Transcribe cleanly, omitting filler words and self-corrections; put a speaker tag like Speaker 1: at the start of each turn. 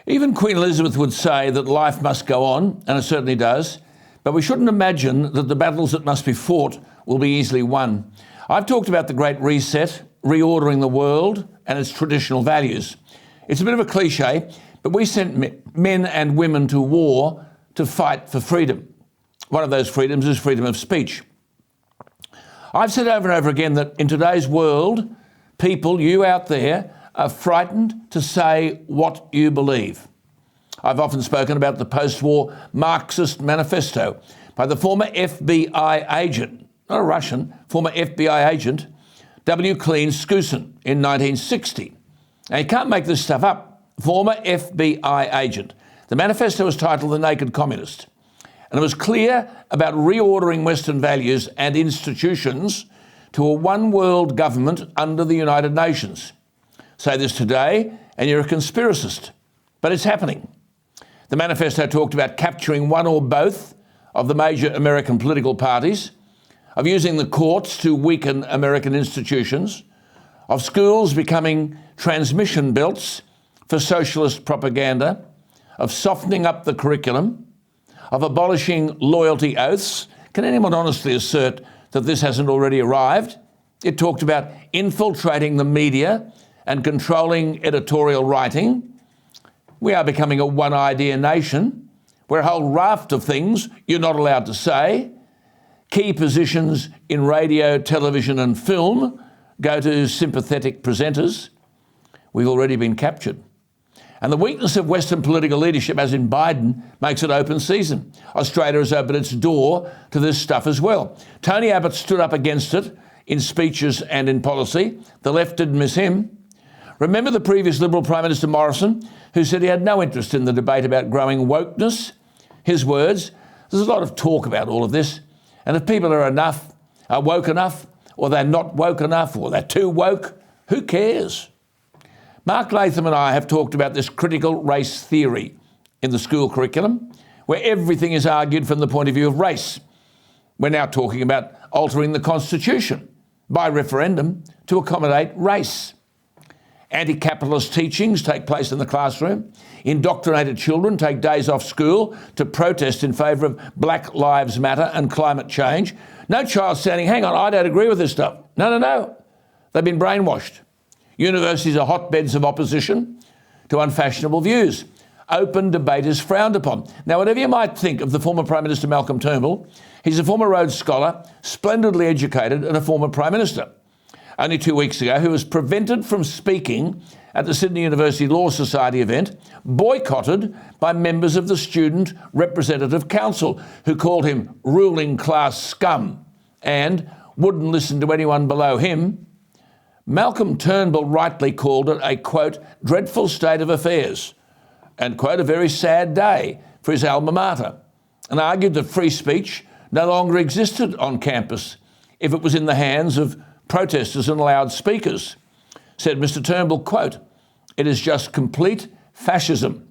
Speaker 1: Even Queen Elizabeth would say that life must go on, and it certainly does, but we shouldn't imagine that the battles that must be fought will be easily won. I've talked about the Great Reset, reordering the world and its traditional values. It's a bit of a cliche, but we sent men and women to war to fight for freedom. One of those freedoms is freedom of speech. I've said over and over again that in today's world, people, you out there, are frightened to say what you believe. I've often spoken about the post-war Marxist manifesto by the former FBI agent, not a Russian, former FBI agent, W. Cleen Skousen in 1960. Now, you can't make this stuff up. Former FBI agent. The manifesto was titled The Naked Communist. And it was clear about reordering Western values and institutions to a one-world government under the United Nations. Say this today and you're a conspiracist, but it's happening. The manifesto talked about capturing one or both of the major American political parties, of using the courts to weaken American institutions, of schools becoming transmission belts for socialist propaganda, of softening up the curriculum, of abolishing loyalty oaths. Can anyone honestly assert that this hasn't already arrived? It talked about infiltrating the media and controlling editorial writing. We are becoming a one-idea nation where a whole raft of things you're not allowed to say. Key positions in radio, television and film go to sympathetic presenters. We've already been captured. And the weakness of Western political leadership, as in Biden, makes it open season. Australia has opened its door to this stuff as well. Tony Abbott stood up against it in speeches and in policy. The left didn't miss him. Remember the previous Liberal Prime Minister Morrison, who said he had no interest in the debate about growing wokeness? His words, there's a lot of talk about all of this, and if people are woke enough, or they're not woke enough, or they're too woke, who cares? Mark Latham and I have talked about this critical race theory in the school curriculum, where everything is argued from the point of view of race. We're now talking about altering the Constitution by referendum to accommodate race. Anti-capitalist teachings take place in the classroom. Indoctrinated children take days off school to protest in favour of Black Lives Matter and climate change. No child saying, hang on, I don't agree with this stuff. No. They've been brainwashed. Universities are hotbeds of opposition to unfashionable views. Open debate is frowned upon. Now, whatever you might think of the former Prime Minister Malcolm Turnbull, he's a former Rhodes Scholar, splendidly educated and a former Prime Minister. Only 2 weeks ago, he was prevented from speaking at the Sydney University Law Society event, boycotted by members of the Student Representative Council, who called him ruling class scum and wouldn't listen to anyone below him. Malcolm Turnbull rightly called it a, quote, dreadful state of affairs and, quote, a very sad day for his alma mater, and argued that free speech no longer existed on campus if it was in the hands of protesters and loudspeakers. Said Mr. Turnbull, quote, it is just complete fascism.